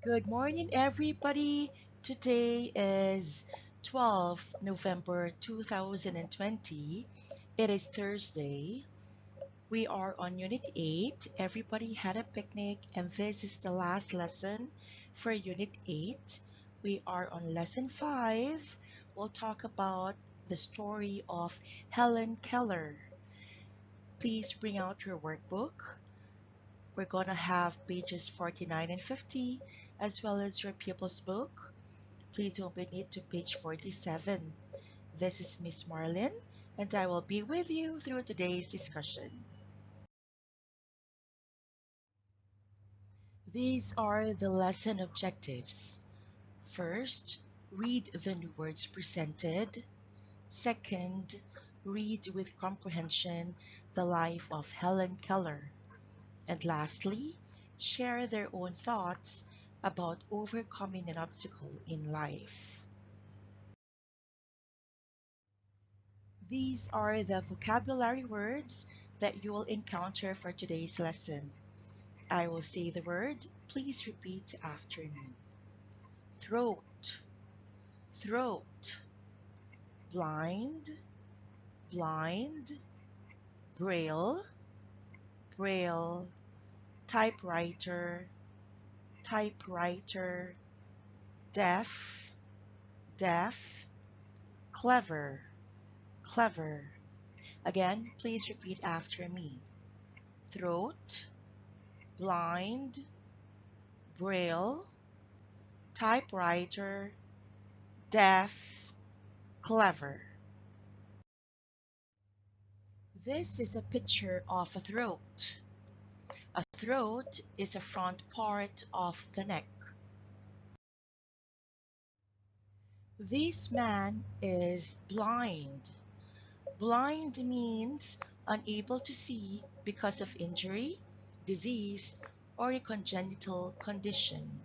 Good morning, everybody. Today is 12th November 2020. It is Thursday. We are on Unit 8. Everybody had a picnic, and this is the last lesson for Unit 8. We are on Lesson 5. We'll talk about the story of Helen Keller. Please bring out your workbook. We're going to have pages 49 and 50, as well as your pupil's book. Please open it to page 47. This is Miss Marlin, and I will be with you through today's discussion. These are the lesson objectives. First, read the new words presented. Second, read with comprehension the life of Helen Keller. And lastly, share their own thoughts about overcoming an obstacle in life. These are the vocabulary words that you will encounter for today's lesson. I will say the word, please repeat after me. Throat, throat, blind, blind, braille, braille, typewriter, typewriter, deaf, deaf, clever, clever. Again, please repeat after me. Throat, blind, braille, typewriter, deaf, clever. This is a picture of a throat. A throat is a front part of the neck. This man is blind. Blind means unable to see because of injury, disease, or a congenital condition.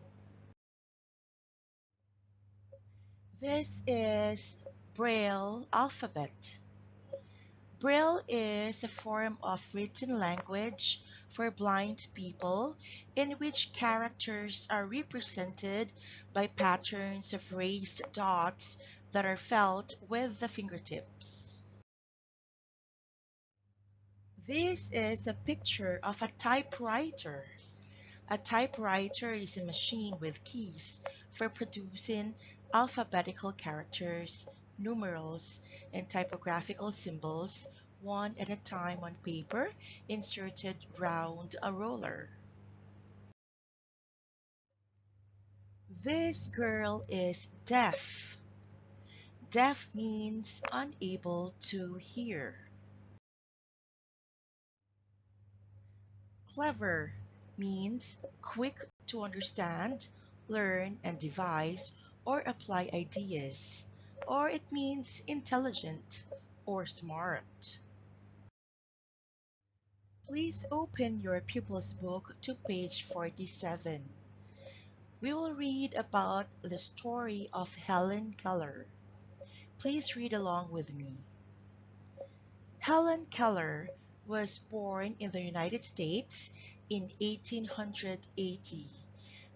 This is Braille alphabet. Braille is a form of written language for blind people in which characters are represented by patterns of raised dots that are felt with the fingertips. This is a picture of a typewriter. A typewriter is a machine with keys for producing alphabetical characters, numerals, and typographical symbols one at a time on paper inserted round a roller. This girl is deaf. Deaf means unable to hear. Clever means quick to understand, learn, and devise or apply ideas, or it means intelligent or smart. Please open your pupil's book to page 47. We will read about the story of Helen Keller. Please read along with me. Helen Keller was born in the United States in 1880.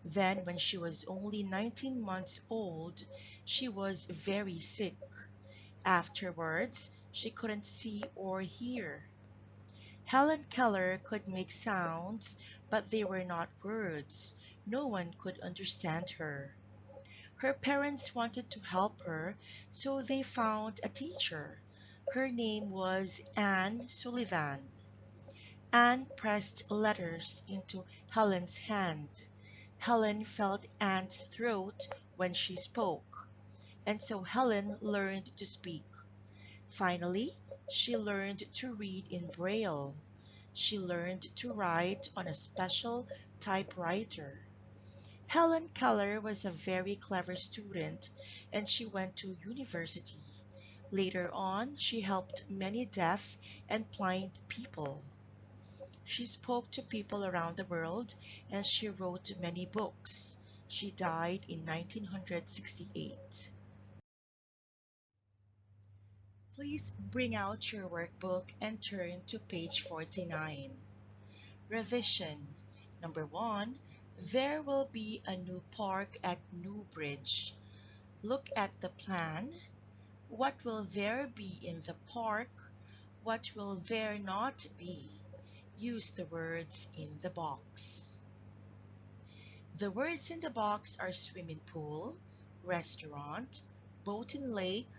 Then, when she was only 19 months old, she was very sick. Afterwards, she couldn't see or hear. Helen Keller could make sounds, but they were not words. No one could understand her. Her parents wanted to help her, so they found a teacher. Her name was Anne Sullivan. Anne pressed letters into Helen's hand. Helen felt Anne's throat when she spoke, and so Helen learned to speak. Finally, she learned to read in Braille. She learned to write on a special typewriter. Helen Keller was a very clever student and she went to university. Later on, she helped many deaf and blind people. She spoke to people around the world and she wrote many books. She died in 1968. Please bring out your workbook and turn to page 49. Revision. Number 1. There will be a new park at Newbridge. Look at the plan. What will there be in the park? What will there not be? Use the words in the box. The words in the box are swimming pool, restaurant, boat and lake,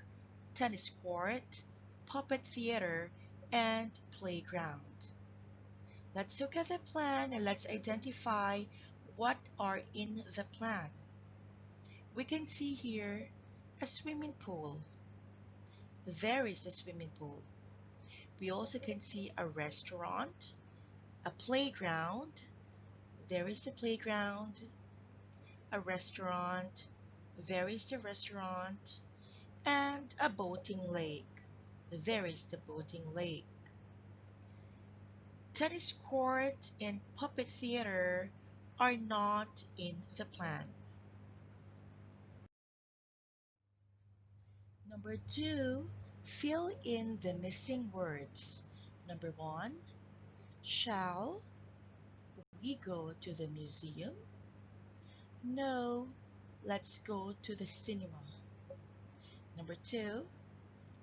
tennis court, puppet theater, and playground. Let's look at the plan and let's identify what are in the plan. We can see here a swimming pool. There is the swimming pool. We also can see a restaurant, a playground. There is the playground, a restaurant. There is the restaurant, and a boating lake. There is the boating lake. Tennis court and puppet theater are not in the plan. Number 2, fill in the missing words. Number 1, shall we go to the museum? No, let's go to the cinema. Number 2,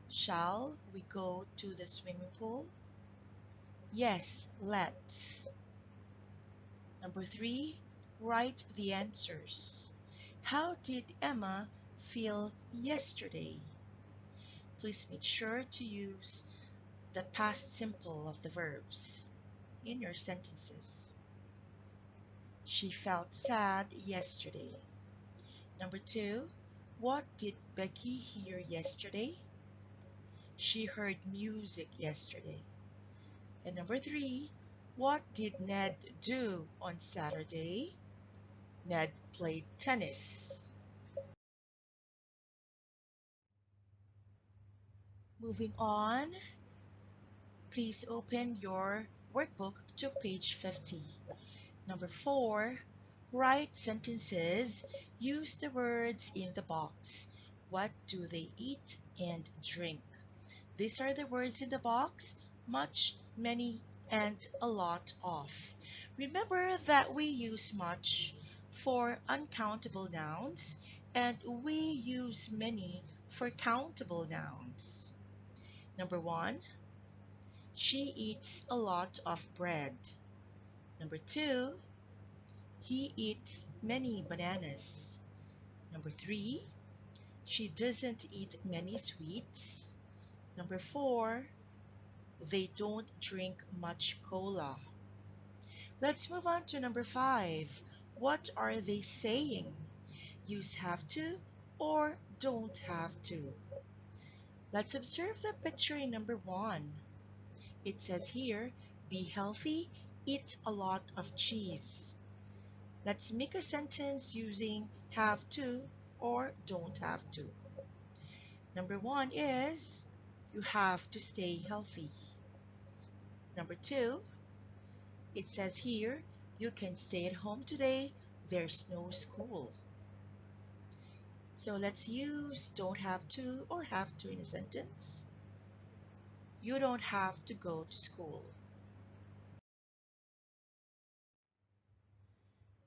shall we go to the swimming pool? Yes, let's. Number 3, write the answers. How did Emma feel yesterday? Please make sure to use the past simple of the verbs in your sentences. She felt sad yesterday. Number 2, what did Becky hear yesterday? She heard music yesterday. And number 3, what did Ned do on Saturday? Ned played tennis. Moving on, please open your workbook to page 50. Number 4, write sentences. Use the words in the box. What do they eat and drink? These are the words in the box: much, many, and a lot of. Remember that we use much for uncountable nouns and we use many for countable nouns. Number 1, she eats a lot of bread. Number 2, he eats many bananas. Number 3, she doesn't eat many sweets. Number 4, they don't drink much cola. Let's move on to number 5. What are they saying? Use have to or don't have to. Let's observe the picture in number 1. It says here, be healthy, eat a lot of cheese. Let's make a sentence using have to or don't have to. Number 1 is, you have to stay healthy. Number 2, it says here, you can stay at home today, there's no school. So let's use don't have to or have to in a sentence. You don't have to go to school.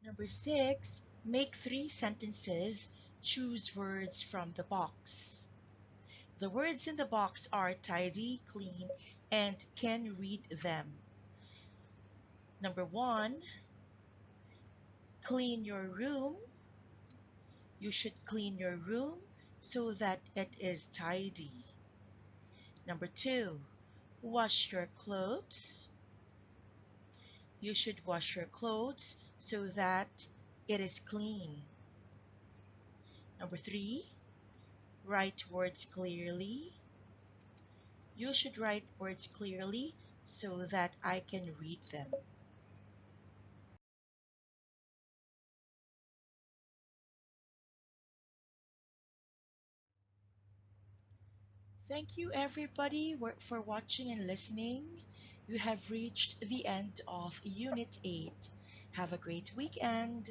Number 6, make 3 sentences. Choose words from the box. The words in the box are tidy, clean, and can read them. Number 1, clean your room. You should clean your room so that it is tidy. Number 2, wash your clothes. You should wash your clothes so that it is clean. Number 3, write words clearly. You should write words clearly so that I can read them. Thank you everybody for watching and listening. You have reached the end of Unit 8. Have a great weekend.